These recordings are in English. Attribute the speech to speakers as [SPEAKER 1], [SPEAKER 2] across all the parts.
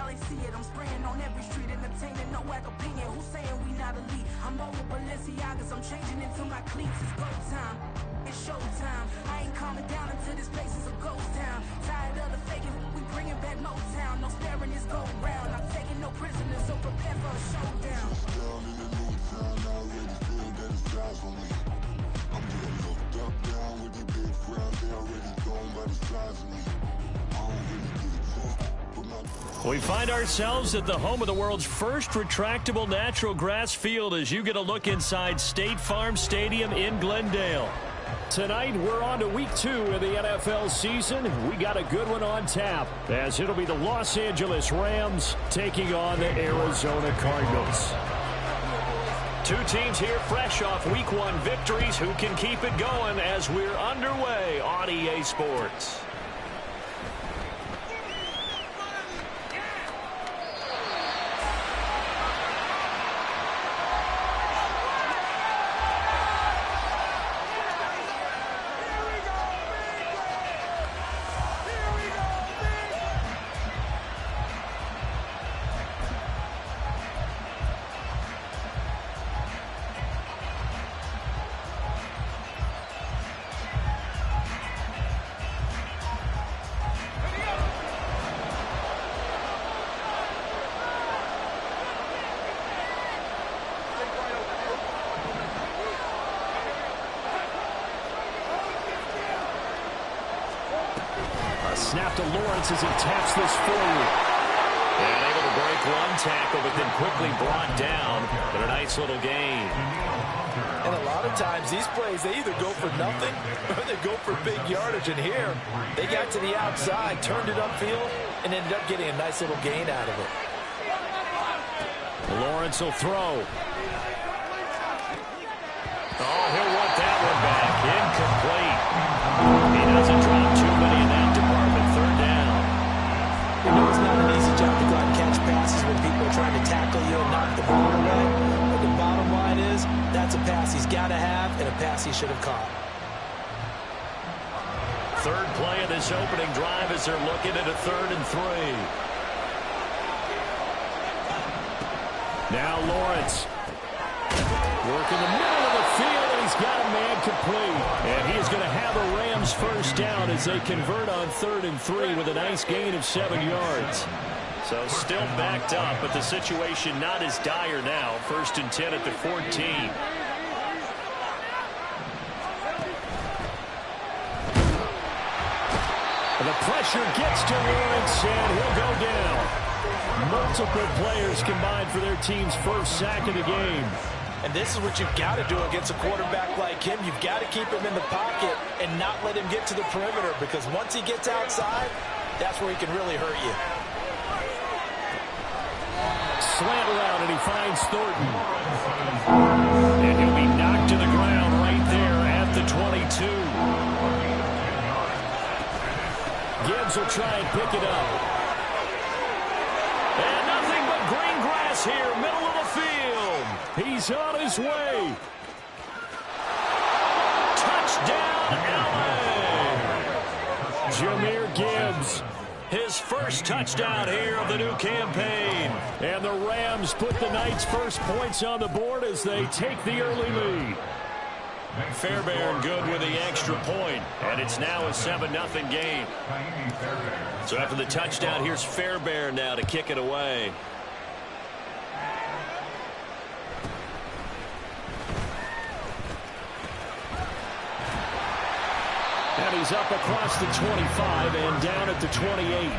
[SPEAKER 1] how they see it. I'm spraying on every street, entertaining, no whack opinion. Who's saying we not elite? I'm over Balenciagas, I'm changing into my cleats. It's go time, it's showtime. I ain't calming down until this place is a ghost town. Tired of the faking, we bringing back Motown. No sparing this go round. I'm taking no prisoners, so prepare for a showdown.
[SPEAKER 2] Down in the new town, I already feel that it's eyes on me. I'm getting looked up, down with the big crowd. They already gone by the size of me. I don't really get it tough.
[SPEAKER 3] We find ourselves at the home of the world's first retractable natural grass field as you get a look inside State Farm Stadium in Glendale. Tonight, we're on to week 2 of the NFL season. We got a good one on tap, as it'll be the Los Angeles Rams taking on the Arizona Cardinals. Two teams here fresh off week 1 victories. Who can keep it going as we're underway on EA Sports? Snap to Lawrence as he taps this forward. And able to break one tackle, but then quickly brought down. But a nice little gain.
[SPEAKER 4] And a lot of times these plays, they either go for nothing or they go for big yardage. And here, they got to the outside, turned it upfield, and ended up getting a nice little gain out of it.
[SPEAKER 3] Lawrence will throw. Oh, he'll want that one back. Incomplete. He doesn't drop too many in that department. Third down.
[SPEAKER 4] You know it's not an easy job to go out and catch passes when people are trying to tackle you and knock the ball away. But the bottom line is, that's a pass he's got to have and a pass he should have caught.
[SPEAKER 3] Third play of this opening drive as they're looking at a 3rd and 3. Now Lawrence. Work in the middle of the field, and he's got a man complete. And he's going to have a Rams first down as they convert on 3rd and 3 with a nice gain of 7 yards. So still backed up, but the situation not as dire now. 1st and 10 at the 14. The pressure gets to Lawrence, and he'll go down. Multiple players combined for their team's first sack of the game.
[SPEAKER 4] And this is what you've got to do against a quarterback like him. You've got to keep him in the pocket and not let him get to the perimeter, because once he gets outside, that's where he can really hurt you.
[SPEAKER 3] Slant around, and he finds Thornton. And he'll be knocked to the ground right there at the 22. Gibbs will try and pick it up. And nothing but green grass here, middle of the field. He's on his way. Touchdown, LA. Jahmyr Gibbs. His first touchdown here of the new campaign. And the Rams put the night's first points on the board as they take the early lead. Fairbairn good with the extra point, and it's now a 7-0 game. So after the touchdown, here's Fairbairn now to kick it away. And he's up across the 25 and down at the 28.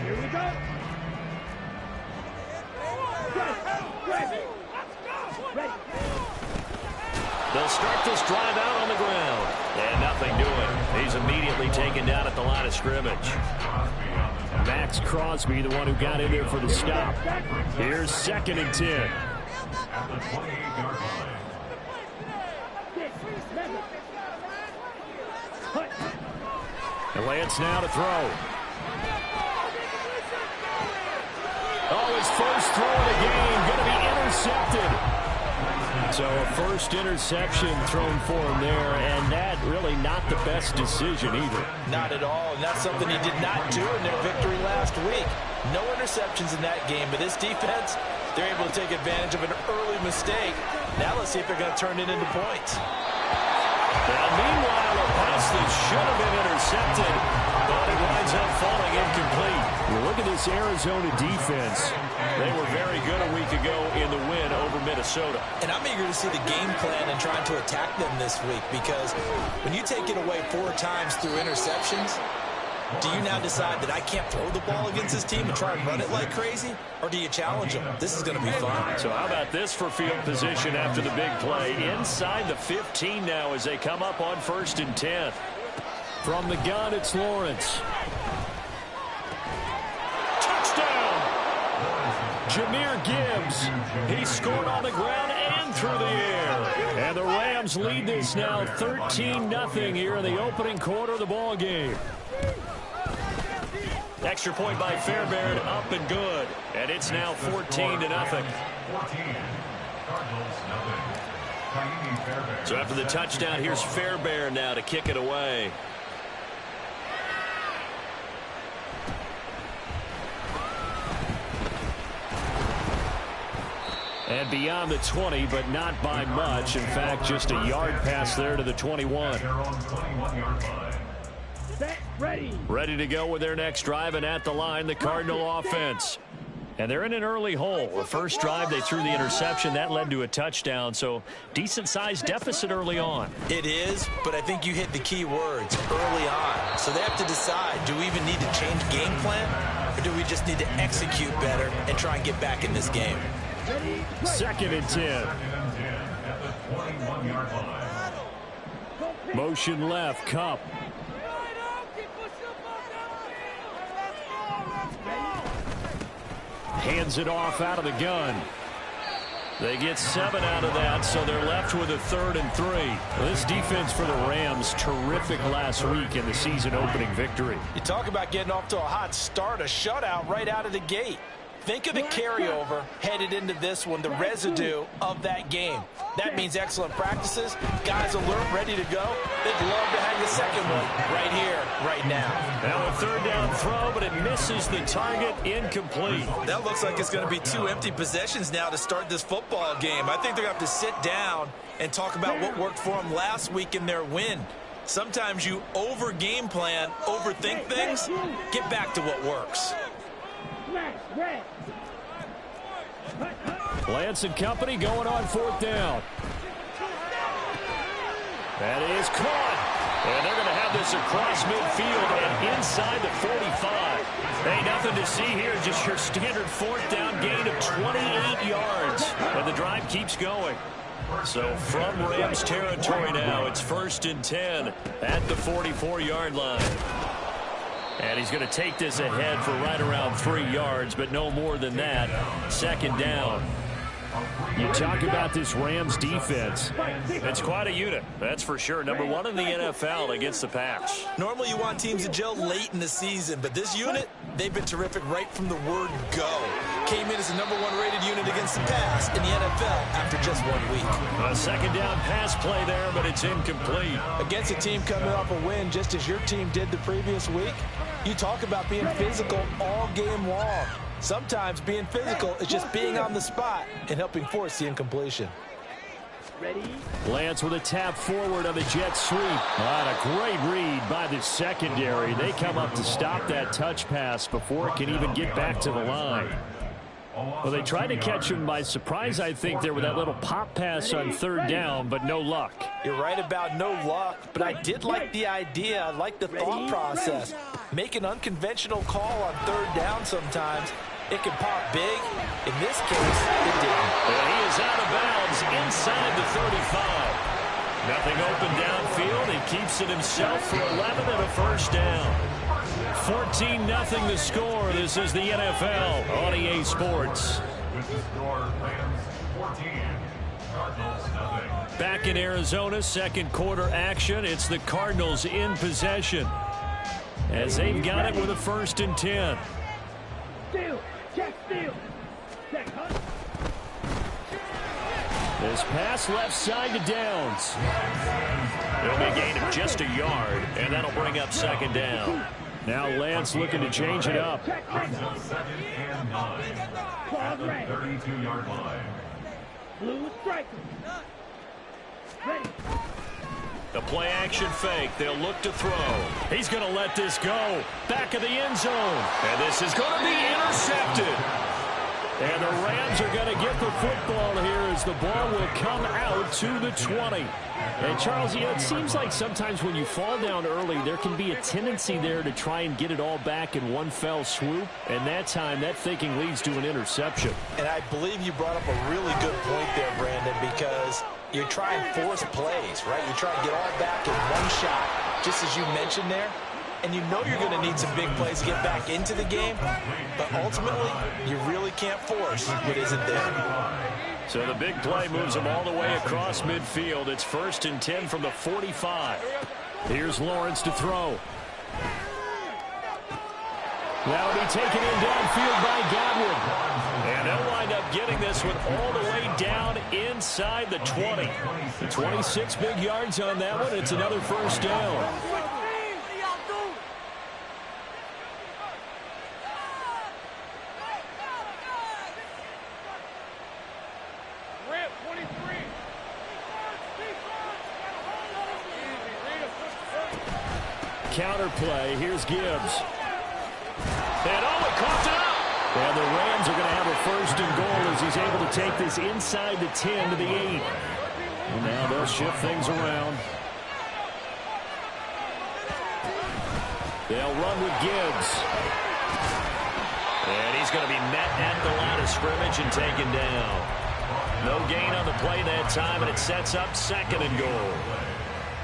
[SPEAKER 5] Here we go.
[SPEAKER 3] They'll start this drive out on the ground. And nothing doing. He's immediately taken down at the line of scrimmage. Max Crosby, the one who got in there for the stop. Here's 2nd and 10. And Lance now to throw. Oh, his first throw of the game going to be intercepted. So a first interception thrown for him there, and that really not the best decision either.
[SPEAKER 4] Not at all, and that's something he did not do in their victory last week. No interceptions in that game, but this defense, they're able to take advantage of an early mistake. Now let's see if they're going to turn it into points.
[SPEAKER 3] Now, meanwhile, a pass that should have been intercepted, but it winds up falling incomplete. You look at this Arizona defense. They were very good a week ago in the win over Minnesota.
[SPEAKER 4] And I'm eager to see the game plan and trying to attack them this week, because when you take it away 4 times through interceptions, do you now decide that I can't throw the ball against this team and try and run it like crazy? Or do you challenge them? This is going to be fun.
[SPEAKER 3] So how about this for field position after the big play? Inside the 15 now as they come up on 1st and 10. From the gun, it's Lawrence. Touchdown! Jahmyr Gibbs. He scored on the ground and through the air. And the Rams lead this now 13-0 here in the opening quarter of the ball game. Extra point by Fairbairn, up and good. And it's now 14-0. So after the touchdown, here's Fairbairn now to kick it away. And beyond the 20, but not by much. In fact, just a yard pass there to the 21.
[SPEAKER 5] Set,
[SPEAKER 3] ready to go with their next drive, and at the line, the Cardinal offense. And they're in an early hole. The first drive, they threw the interception. That led to a touchdown, so decent-sized deficit early on.
[SPEAKER 4] It is, but I think you hit the key words, early on. So they have to decide, do we even need to change game plan, or do we just need to execute better and try and get back in this game?
[SPEAKER 3] 2nd and 10. Motion left, Cup. Hands it off out of the gun. They get 7 out of that, so they're left with a 3rd and 3. Well, this defense for the Rams, terrific last week in the season-opening victory.
[SPEAKER 4] You talk about getting off to a hot start, a shutout right out of the gate. Think of the carryover headed into this one, the residue of that game. That means excellent practices, guys alert, ready to go. They'd love to have the second one right here, right now.
[SPEAKER 3] Now a 3rd down throw, but it misses the target, incomplete.
[SPEAKER 4] That looks like it's going to be 2 empty possessions now to start this football game. I think they're going to have to sit down and talk about what worked for them last week in their win. Sometimes you over-game plan, overthink things, get back to what works.
[SPEAKER 3] Lance and company going on 4th down. That is caught. And they're going to have this across midfield and inside the 45. Hey, nothing to see here. Just your standard 4th down gain of 28 yards. And the drive keeps going. So from Rams territory now, it's 1st and 10 at the 44-yard line. And he's going to take this ahead for right around 3 yards, but no more than that. 2nd down. You talk about this Rams defense. It's quite a unit, that's for sure. Number 1 in the NFL against the pass.
[SPEAKER 4] Normally you want teams to gel late in the season, but this unit, they've been terrific right from the word go. Came in as the number 1 rated unit against the pass in the NFL after just 1 week.
[SPEAKER 3] A 2nd down pass play there, but it's incomplete.
[SPEAKER 4] Against a team coming off a win just as your team did the previous week, you talk about being physical all game long. Sometimes being physical is just being on the spot and helping force the incompletion.
[SPEAKER 3] Lance with a tap forward on the jet sweep. A great read by the secondary. They come up to stop that touch pass before it can even get back to the line. Well, they tried to catch him by surprise, I think, there with that little pop pass on 3rd down, but no luck.
[SPEAKER 4] You're right about no luck, but I did like the idea. I like the thought process. Make an unconventional call on 3rd down sometimes. It can pop big. In this case, it didn't.
[SPEAKER 3] And he is out of bounds inside the 35. Nothing open downfield. He keeps it himself for 11 and a 1st down. 14-0 the score. This is the NFL on EA Sports. Back in Arizona, 2nd quarter action. It's the Cardinals in possession as they've got it with a 1st and 10. this. Pass left side to Downs. It'll be a gain of just a yard, and that'll bring up second down. Now Lance looking to change it up.
[SPEAKER 5] 32-yard line. Blue striker. Ready.
[SPEAKER 3] The play action fake. They'll look to throw. He's going to let this go. Back of the end zone. And this is going to be intercepted. And the Rams are going to get the football here as the ball will come out to the 20. And Charles, you know, it seems like sometimes when you fall down early, there can be a tendency there to try and get it all back in one fell swoop. And that time, that thinking leads to an interception.
[SPEAKER 4] And I believe you brought up a really good point there, Brandon, because you try and force plays, right? You try and get all back in one shot, just as you mentioned there. And you know you're going to need some big plays to get back into the game. But ultimately, you really can't force what isn't there.
[SPEAKER 3] So the big play moves them all the way across midfield. It's 1st and 10 from the 45. Here's Lawrence to throw. That'll be taken in downfield by Godwin. And they'll wind up getting this one all the way down inside the 20. 26 big yards on that one. It's another first down. Counter play. Here's Gibbs. And he caught it up. And the Rams are going to have a 1st and goal as he's able to take this inside the 10 to the 8. And now they'll shift things around. They'll run with Gibbs. And he's going to be met at the line of scrimmage and taken down. No gain on the play that time, and it sets up 2nd and goal.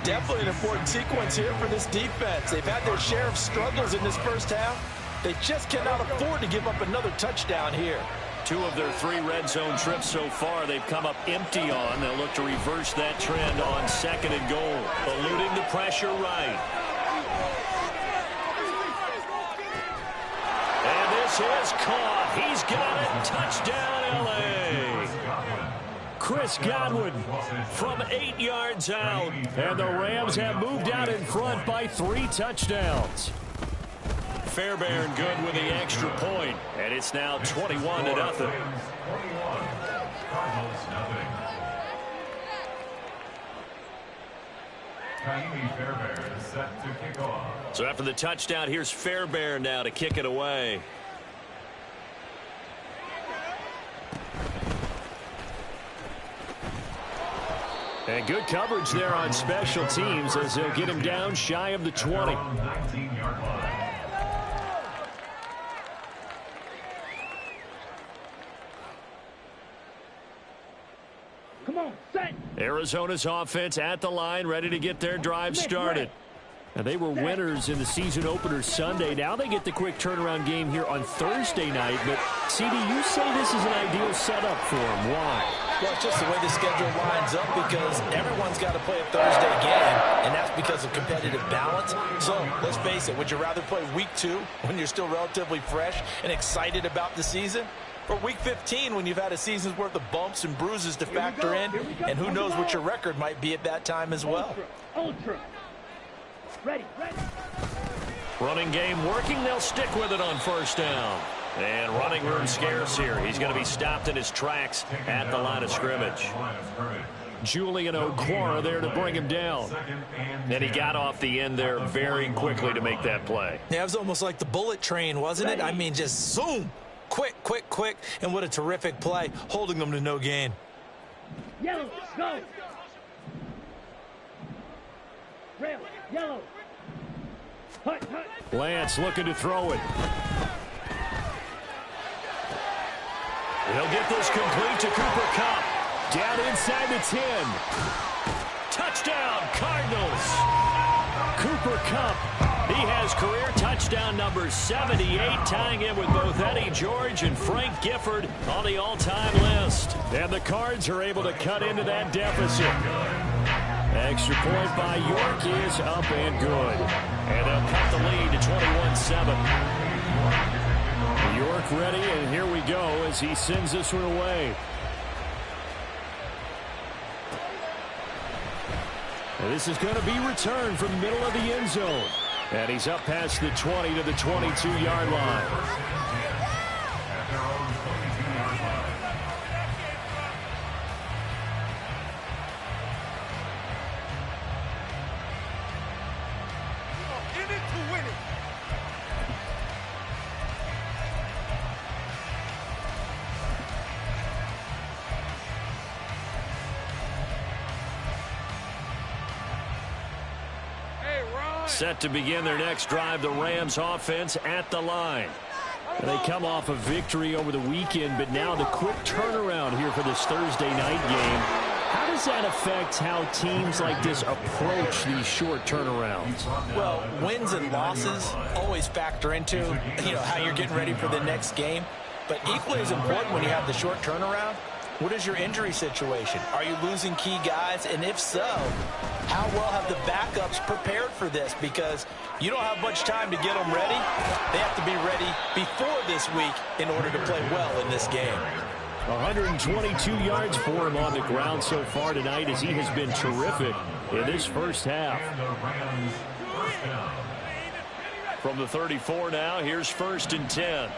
[SPEAKER 4] Definitely an important sequence here for this defense. They've had their share of struggles in this first half. They just cannot afford to give up another touchdown here.
[SPEAKER 3] 2 of their 3 red zone trips so far they've come up empty on. They'll look to reverse that trend on 2nd and goal. Eluding the pressure right. And this is caught. He's got it. Touchdown, L.A. Chris Godwin from 8 yards out. And the Rams have moved out in front by 3 touchdowns. Fairbairn good with the extra point. And it's now 21-0. So after the touchdown, here's Fairbairn now to kick it away. And good coverage there on special teams as they'll get him down shy of the 20.
[SPEAKER 5] Come on, set.
[SPEAKER 3] Arizona's offense at the line, ready to get their drive started. And they were winners in the season opener Sunday. Now they get the quick turnaround game here on Thursday night. But, CD, you say this is an ideal setup for them. Why?
[SPEAKER 4] Well, it's just the way the schedule lines up because everyone's got to play a Thursday game, and that's because of competitive balance. So, let's face it, would you rather play week 2 when you're still relatively fresh and excited about the season? Or week 15 when you've had a season's worth of bumps and bruises to factor in, and who knows what your record might be at that time as well.
[SPEAKER 5] Ultra. Ready.
[SPEAKER 3] Running game working. They'll stick with it on 1st down. And running room scarce here. He's going to be stopped in his tracks at the line of scrimmage. Julian Okwara there to bring him down. And he got off the end there very quickly to make that play.
[SPEAKER 4] Yeah, it was almost like the bullet train, wasn't it? I mean, just zoom. Quick. And what a terrific play, holding them to no gain.
[SPEAKER 5] Yellow, go. Rail, yellow. Hut.
[SPEAKER 3] Lance looking to throw it. He'll get this complete to Cooper Kupp. Down inside the 10. Touchdown, Cardinals. Cooper Kupp. He has career touchdown number 78, tying in with both Eddie George and Frank Gifford on the all-time list. And the Cards are able to cut into that deficit. Extra point by York is up and good. And they'll cut the lead to 21-7. York ready, and here we go as he sends this one away. And this is going to be returned from the middle of the end zone. And he's up past the 20 to the 22-yard line. Set to begin their next drive, the Rams offense at the line. And they come off a victory over the weekend, but now the quick turnaround here for this Thursday night game. How does that affect how teams like this approach these short turnarounds?
[SPEAKER 4] Well, wins and losses always factor into, how you're getting ready for the next game. But equally as important when you have the short turnaround, what is your injury situation? Are you losing key guys? And if so, how well have the backups prepared for this? Because you don't have much time to get them ready. They have to be ready before this week in order to play well in this game.
[SPEAKER 3] 122 yards for him on the ground so far tonight as he has been terrific in this first half. From the 34 now, here's 1st and 10.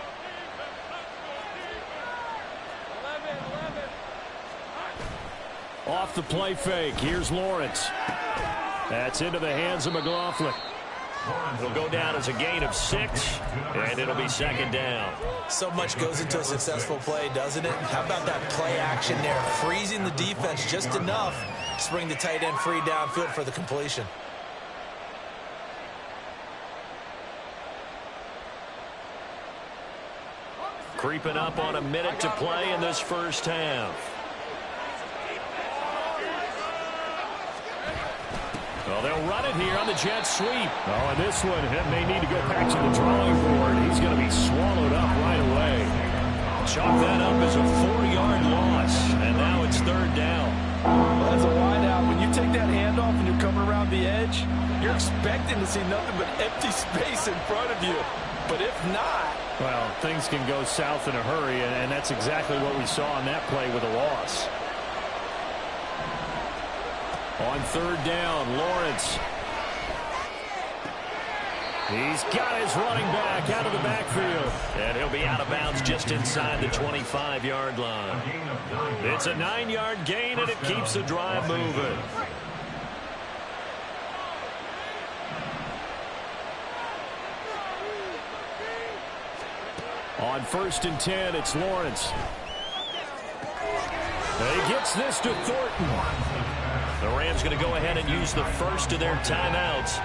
[SPEAKER 3] Off the play fake. Here's Lawrence. That's into the hands of McLaughlin. It'll go down as a gain of 6, and it'll be 2nd down.
[SPEAKER 4] So much goes into a successful play, doesn't it? How about that play action there? Freezing the defense just enough to bring the tight end free downfield for the completion.
[SPEAKER 3] Creeping up on a minute to play in this first half. Well, they'll run it here on the jet sweep. Oh, and this one may need to go back to the drawing board. He's going to be swallowed up right away. Chalk that up as a 4-yard loss, and now it's 3rd down.
[SPEAKER 4] Well, as a wideout, when you take that handoff and you're coming around the edge, you're expecting to see nothing but empty space in front of you. But if not...
[SPEAKER 3] Well, things can go south in a hurry, and that's exactly what we saw on that play with a loss. On 3rd down, Lawrence. He's got his running back out of the backfield. And he'll be out of bounds just inside the 25-yard line. It's a 9-yard gain, and it keeps the drive moving. On 1st and 10, it's Lawrence. He gets this to Thornton. The Rams going to go ahead and use the first of their timeouts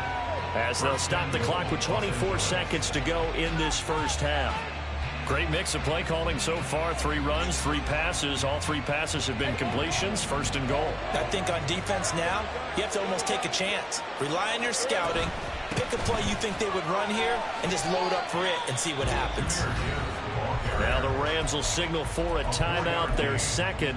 [SPEAKER 3] as they'll stop the clock with 24 seconds to go in this first half. Great mix of play calling so far. 3 runs, 3 passes. All 3 passes have been completions. 1st and goal.
[SPEAKER 4] I think on defense now, you have to almost take a chance. Rely on your scouting. Pick a play you think they would run here and just load up for it and see what happens.
[SPEAKER 3] Now the Rams will signal for a timeout, their 2nd.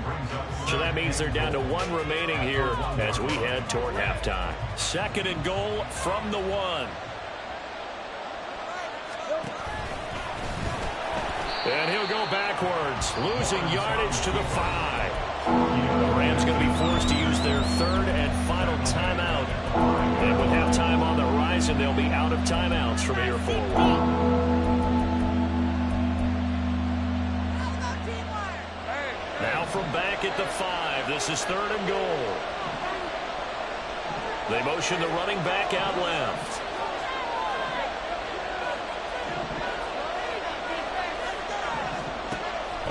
[SPEAKER 3] So that means they're down to 1 remaining here as we head toward halftime. 2nd and goal from the 1. And he'll go backwards, losing yardage to the 5. The Rams going to be forced to use their 3rd and final timeout. And with halftime on the horizon, they'll be out of timeouts from here forward. Now from back at the 5, this is 3rd and goal. They motion the running back out left.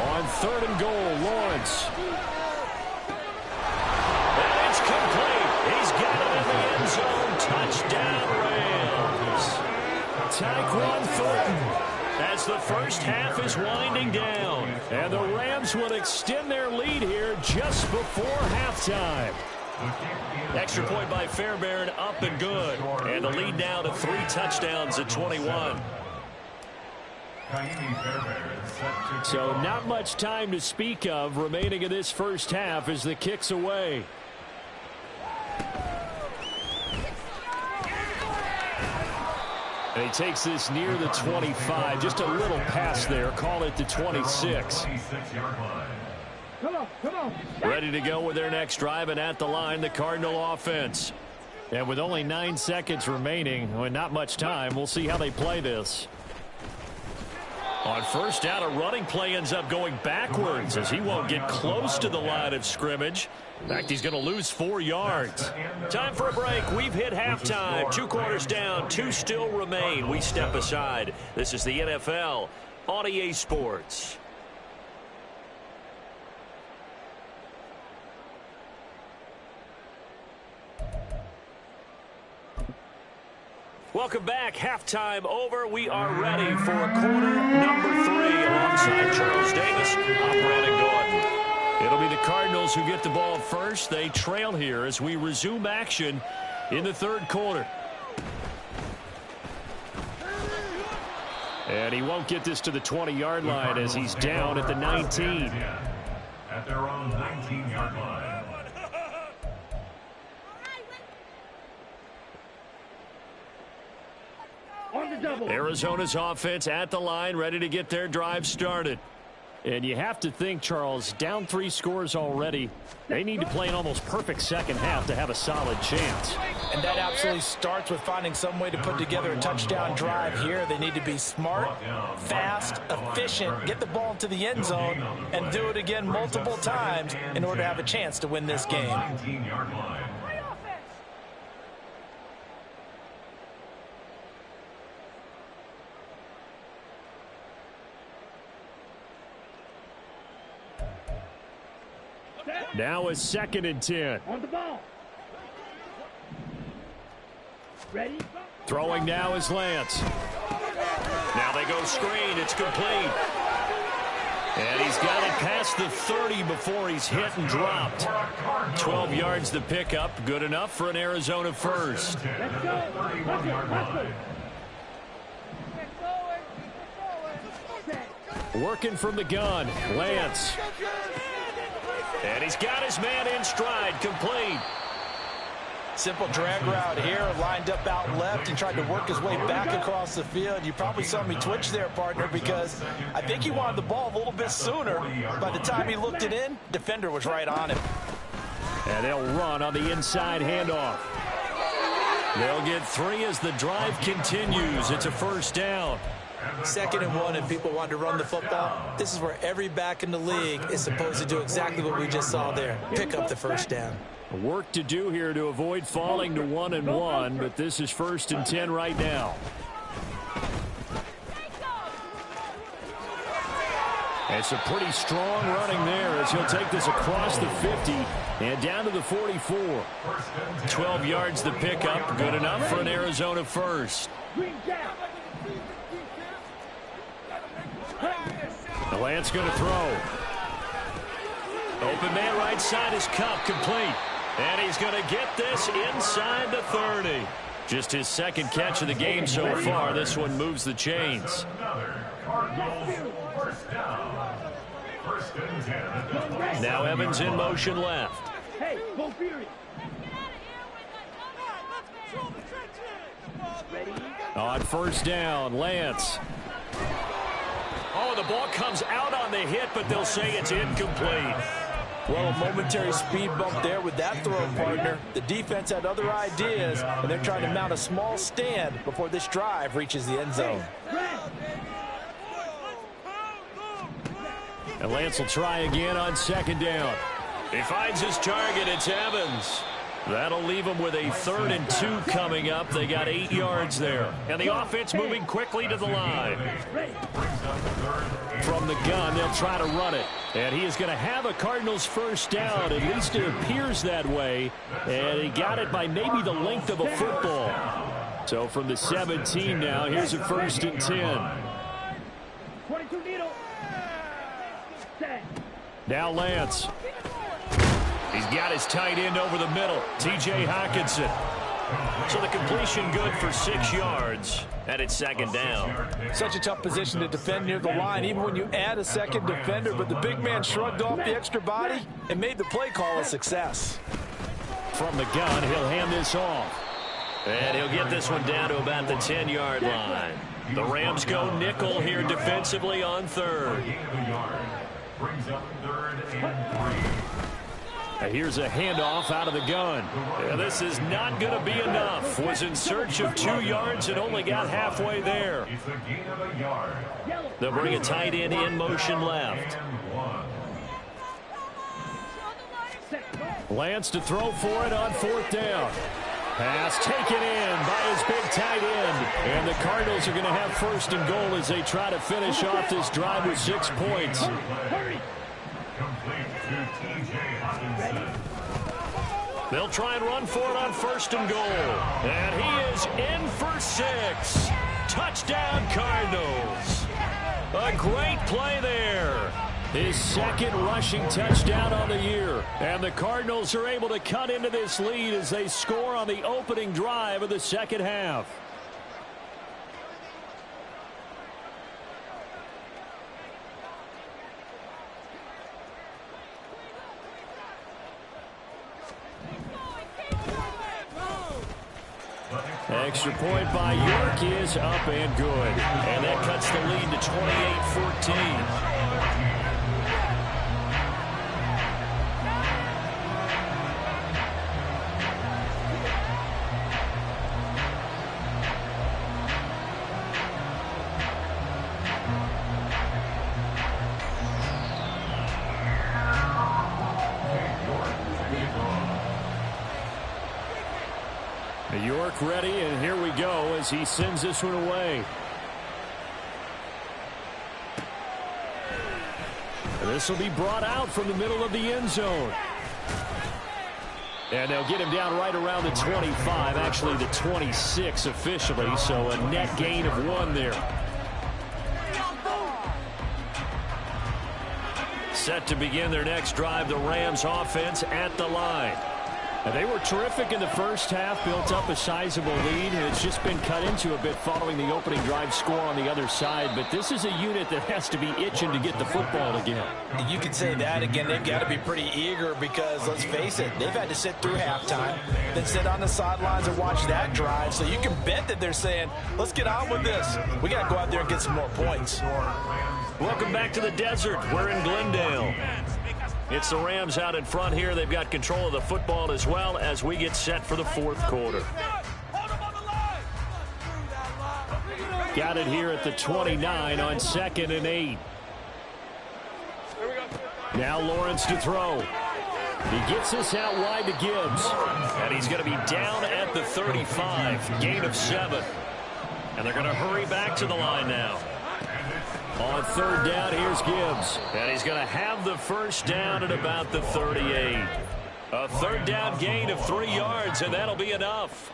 [SPEAKER 3] On 3rd and goal, Lawrence. And it's complete. He's got it in the end zone. Touchdown, Rams. Tyquan Thornton. As the first half is winding down. And the Rams will extend their lead here just before halftime. Extra point by Fairbairn, up and good. And the lead now to 3 touchdowns at 21. So not much time to speak of remaining in this first half as the kick's away. And he takes this near the 25. Just a little pass there. Call it the 26.
[SPEAKER 5] Come on.
[SPEAKER 3] Ready to go with their next drive, and at the line, the Cardinal offense. And with only 9 seconds remaining, well, not much time, we'll see how they play this. On first down, a running play ends up going backwards as he won't get close to the line of scrimmage. In fact, he's going to lose 4 yards. Time for a break. We've hit halftime. 2 quarters down, 2 still remain. We step aside. This is the NFL on EA Sports. Welcome back. Halftime over. We are ready for quarter number 3 alongside Charles Davis. I'm Brandon Gordon. It'll be the Cardinals who get the ball first. They trail here as we resume action in the 3rd quarter. And he won't get this to the 20-yard line as he's down at the 19.
[SPEAKER 6] At their own 19-yard line.
[SPEAKER 3] Arizona's offense at the line, ready to get their drive started. And you have to think, Charles, down 3 scores already. They need to play an almost perfect second half to have a solid chance.
[SPEAKER 4] And that absolutely starts with finding some way to put together a touchdown drive here. They need to be smart, fast, efficient, get the ball into the end zone, and do it again multiple times in order to have a chance to win this game.
[SPEAKER 6] 19-yard line.
[SPEAKER 3] Now is 2nd and 10.
[SPEAKER 5] On the ball. Ready?
[SPEAKER 3] Throwing now is Lance. Now they go screen. It's complete. And he's got it past the 30 before he's hit and dropped. 12 yards the pickup. Good enough for an Arizona first.
[SPEAKER 5] Let's go. Hustle.
[SPEAKER 3] Working from the gun. Lance. And he's got his man in stride, complete.
[SPEAKER 4] Simple drag route here, lined up out left and tried to work his way back across the field. You probably saw me twitch there, partner, because I think he wanted the ball a little bit sooner. By the time he looked it in, defender was right on him.
[SPEAKER 3] And they'll run on the inside handoff. They'll get 3 as the drive continues. It's a first down.
[SPEAKER 4] 2nd and 1, and people want to run the football. This is where every back in the league is supposed to do exactly what we just saw there. Pick up the first down.
[SPEAKER 3] Work to do here to avoid falling to 1 and 1, but this is 1st and 10 right now. It's a pretty strong running there as he'll take this across the 50 and down to the 44. 12 yards the pickup, good enough for an Arizona first. The Lance going to throw. Open man right side is Cup, complete. And he's going to get this inside the 30. Just his 2nd catch of the game so far. This one moves the chains. Now Evans in motion left.
[SPEAKER 5] Hey, go Fury. Ready?
[SPEAKER 3] On first down, Lance. Oh, the ball comes out on the hit, but they'll say it's incomplete.
[SPEAKER 4] Well, a momentary speed bump there with that throw, partner. The defense had other ideas, and they're trying to mount a small stand before this drive reaches the end zone.
[SPEAKER 3] And Lance will try again on 2nd down. He finds his target. It's Evans. That'll leave them with a 3rd and 2 coming up. They got 8 yards there. And the offense moving quickly to the line. From the gun, they'll try to run it. And he is going to have a Cardinals first down. At least it appears that way. And he got it by maybe the length of a football. So from the 17 now, here's a 1st and 10.
[SPEAKER 5] 22 needle.
[SPEAKER 3] Now Lance. He's got his tight end over the middle, T.J. Hockenson. So the completion good for 6 yards, and it's 2nd down.
[SPEAKER 4] Such a tough position to defend near the line, even when you add a 2nd defender, but the big man shrugged off the extra body and made the play call a success.
[SPEAKER 3] From the gun, he'll hand this off. And he'll get this one down to about the 10-yard line. The Rams go nickel here defensively on 3rd.
[SPEAKER 6] Brings up 3rd and 3.
[SPEAKER 3] Here's a handoff out of the gun. This is not going to be enough. Was in search of 2 yards and only got halfway there.
[SPEAKER 6] It's a gain of a yard.
[SPEAKER 3] They'll bring a tight end in motion left. Lance to throw for it on 4th down. Pass taken in by his big tight end. And the Cardinals are going to have 1st and goal as they try to finish off this drive with 6 points.
[SPEAKER 6] Complete to T.J. Hawkinson.
[SPEAKER 3] They'll try and run for it on 1st and goal. And he is in for 6. Touchdown, Cardinals. A great play there. His 2nd rushing touchdown on the year. And the Cardinals are able to cut into this lead as they score on the opening drive of the 2nd half. Extra point by York is up and good. And that cuts the lead to 28-14. York ready, and here we go as he sends this one away. This will be brought out from the middle of the end zone. And they'll get him down right around the 25, actually the 26 officially, so a net gain of 1 there. Set to begin their next drive, the Rams offense at the line. And they were terrific in the first half, built up a sizable lead, and it's just been cut into a bit following the opening drive score on the other side. But this is a unit that has to be itching to get the football again.
[SPEAKER 4] You can say that again. They've got to be pretty eager because, let's face it, they've had to sit through halftime, then sit on the sidelines and watch that drive. So you can bet that they're saying, let's get on with this. We got to go out there and get some more points.
[SPEAKER 3] Welcome back to the desert. We're in Glendale. It's the Rams out in front here. They've got control of the football as well as we get set for the 4th quarter. Got it here at the 29 on 2nd and 8. Now Lawrence to throw. He gets this out wide to Gibbs. And he's going to be down at the 35. Gain of 7. And they're going to hurry back to the line now. On 3rd down, here's Gibbs. And he's going to have the 1st down at about the 38. A 3rd down gain of 3 yards, and that'll be enough.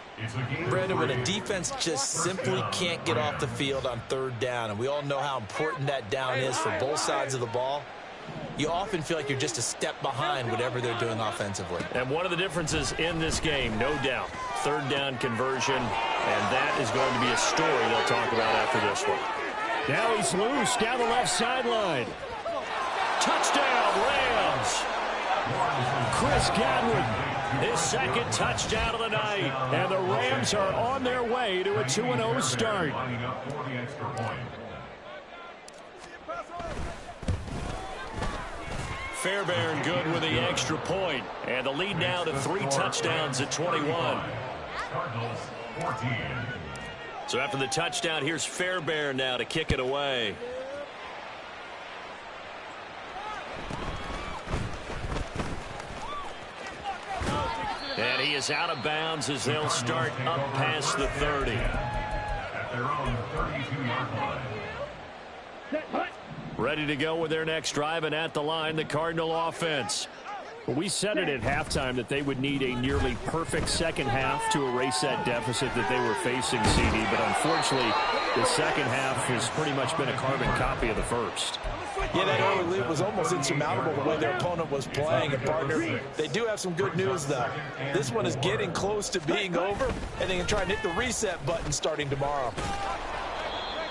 [SPEAKER 4] Brandon, when a defense just simply can't get off the field on 3rd down, and we all know how important that down is for both sides of the ball, you often feel like you're just a step behind whatever they're doing offensively.
[SPEAKER 3] And one of the differences in this game, no doubt, 3rd down conversion, and that is going to be a story they'll talk about after this one. Now he's loose down the left sideline. Touchdown, Rams. Chris Godwin, his 2nd touchdown of the night. And the Rams are on their way to a 2-0 start. Fairbairn good with the extra point. And the lead now to 3 touchdowns at 21.
[SPEAKER 6] Cardinals 14.
[SPEAKER 3] So after the touchdown, here's Fairbairn now to kick it away. And he is out of bounds as they'll start up past the 30.
[SPEAKER 6] At their own 32-yard line.
[SPEAKER 3] Ready to go with their next drive, and at the line, the Cardinal offense. We said it at halftime that they would need a nearly perfect 2nd half to erase that deficit that they were facing, CD. But unfortunately, the 2nd half has pretty much been a carbon copy of the first.
[SPEAKER 4] Yeah, that early lead was almost insurmountable the way their opponent was playing. And, partner, they do have some good news, though. This one is getting close to being over, and they can try and hit the reset button starting tomorrow.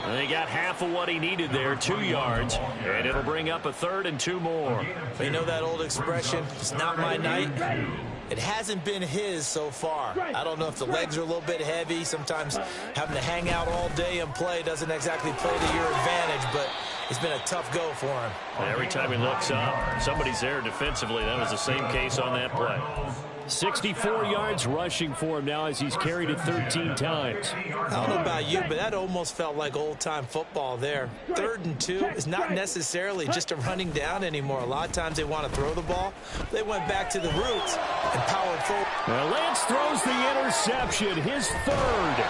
[SPEAKER 3] And they got half of what he needed there, 2 yards, and it'll bring up a 3rd and 2 more.
[SPEAKER 4] You know that old expression, it's not my night? It hasn't been his so far. I don't know if the legs are a little bit heavy. Sometimes having to hang out all day and play doesn't exactly play to your advantage, but It's been a tough go for him.
[SPEAKER 3] Every time he looks up, somebody's there defensively. That was the same case on that play. 64 yards rushing for him now as he's carried it 13 times.
[SPEAKER 4] I don't know about you, but that almost felt like old-time football there. 3rd and 2 is not necessarily just a running down anymore. A lot of times they want to throw the ball. They went back to the roots and powered forward.
[SPEAKER 3] Now Lance throws the interception, his 3rd.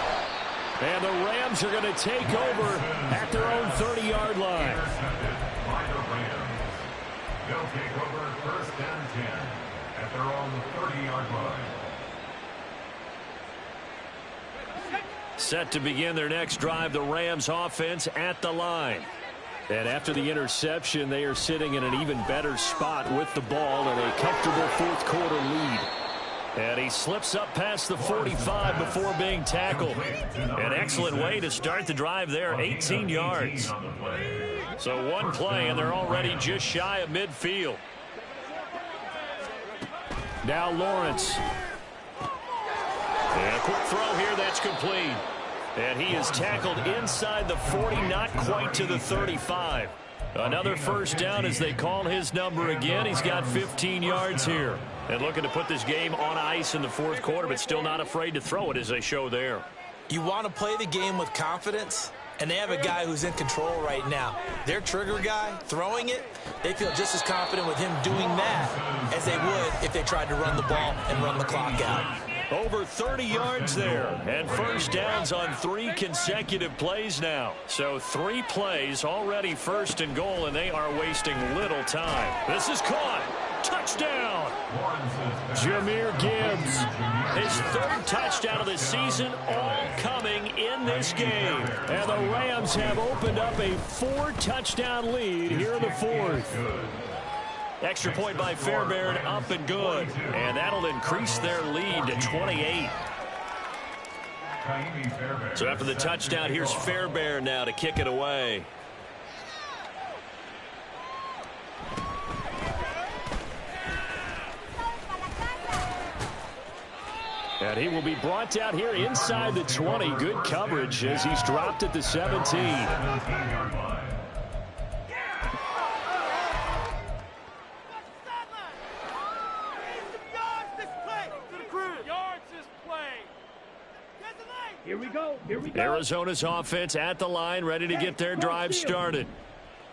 [SPEAKER 3] And the Rams are going to take over at their own 30-yard line.
[SPEAKER 6] They'll take over 1st and 10 at their own 30-yard line.
[SPEAKER 3] Set to begin their next drive, the Rams offense at the line. And after the interception, they are sitting in an even better spot with the ball and a comfortable 4th quarter lead. And he slips up past the 45 before being tackled. An excellent way to start the drive there, 18 yards. So one play, and they're already just shy of midfield. Now Lawrence. And a quick throw here, that's complete. And he is tackled inside the 40, not quite to the 35. Another first down as they call his number again. He's got 15 yards here. And looking to put this game on ice in the 4th quarter, but still not afraid to throw it as they show there.
[SPEAKER 4] You want to play the game with confidence, and they have a guy who's in control right now. Their trigger guy, throwing it, they feel just as confident with him doing that as they would if they tried to run the ball and run the clock out.
[SPEAKER 3] Over 30 yards there, and first downs on 3 consecutive plays now. So 3 plays already 1st and goal, and they are wasting little time. This is caught. Touchdown. Jahmyr Gibbs. His 3rd touchdown of the season, all coming in this game. And the Rams have opened up a 4-touchdown lead here in the 4th. Extra point by Fairbairn, up and good. And that'll increase their lead to 28. So after the touchdown, here's Fairbairn now to kick it away. And he will be brought down here inside the 20. Good coverage as he's dropped at the 17.
[SPEAKER 5] Here we go. Here we go.
[SPEAKER 3] Arizona's offense at the line, ready to get their drive started.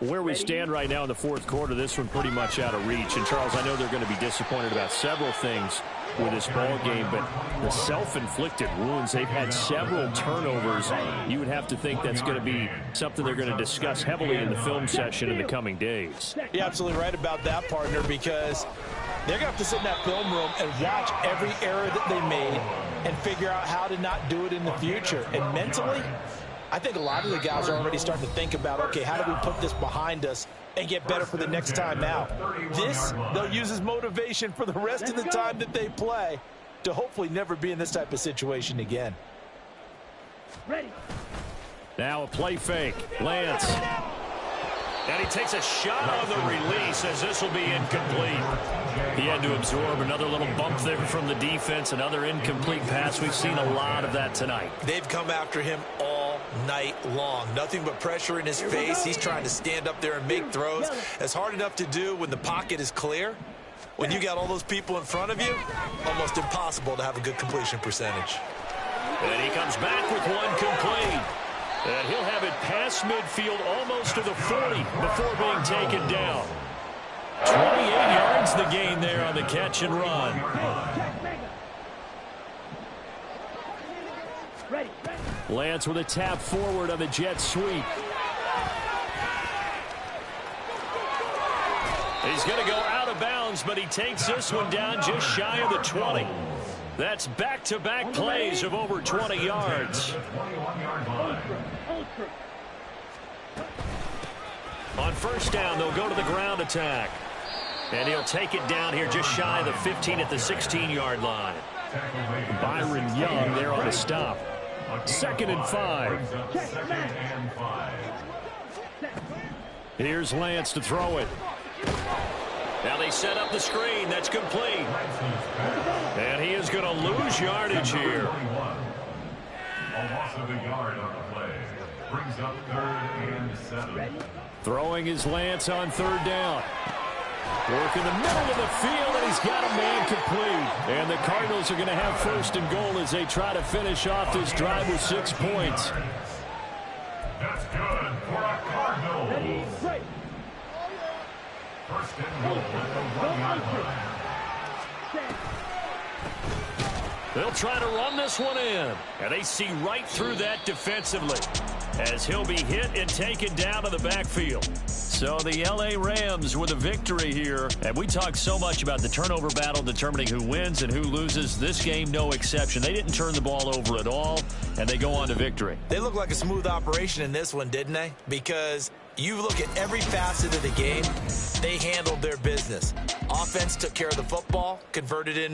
[SPEAKER 3] Where we stand right now in the 4th quarter, this one pretty much out of reach. And, Charles, I know they're going to be disappointed about several things with this ball game, but the self-inflicted wounds, they've had several turnovers. You would have to think that's going to be something they're going to discuss heavily in the film session in the coming days.
[SPEAKER 4] You're absolutely right about that, partner, because they're going to have to sit in that film room and watch every error that they made and figure out how to not do it in the future. And mentally, I think a lot of the guys are already starting to think about, okay, how do we put this behind us and get better for the next time out? This, they'll use as motivation for the rest of the time that they play to hopefully never be in this type of situation again.
[SPEAKER 5] Ready.
[SPEAKER 3] Now a play fake. Lance. And he takes a shot on the release as this will be incomplete. He had to absorb another little bump there from the defense, another incomplete pass. We've seen a lot of that tonight.
[SPEAKER 4] They've come after him all night long. Nothing but pressure in his face. He's trying to stand up there and make throws. It's hard enough to do when the pocket is clear. When you got all those people in front of you, almost impossible to have a good completion percentage.
[SPEAKER 3] And he comes back with one complete. And he'll have it past midfield almost to the 40 before being taken down. 28 yards the gain there on the catch and run. Lance with a tap forward on the jet sweep. He's going to go out of bounds, but he takes this one down just shy of the 20. That's back-to-back plays of over 20 yards. On first down, they'll go to the ground attack. And he'll take it down here just shy of the 15 at the 16-yard line. Byron Young there on the stop. 2nd and 5. Here's Lance to throw it. Now they set up the screen. That's complete. And he is going to lose yardage here.
[SPEAKER 6] A loss of a yard on the play. Brings up 3rd and 7.
[SPEAKER 3] Throwing his lance on third down. Work in the middle of the field, and he's got a man complete. And the Cardinals are going to have first and goal as they try to finish off this drive with 6 points.
[SPEAKER 6] That's good for a Cardinal.
[SPEAKER 5] Ready, break.
[SPEAKER 6] First and goal at the 1-yard line.
[SPEAKER 3] They'll try to run this one in. And they see right through that defensively as he'll be hit and taken down to the backfield. So the L.A. Rams with a victory here. And we talk so much about the turnover battle determining who wins and who loses. This game, no exception. They didn't turn the ball over at all, and they go on to victory.
[SPEAKER 4] They look like a smooth operation in this one, didn't they? Because you look at every facet of the game, they handled their business. Offense took care of the football, converted into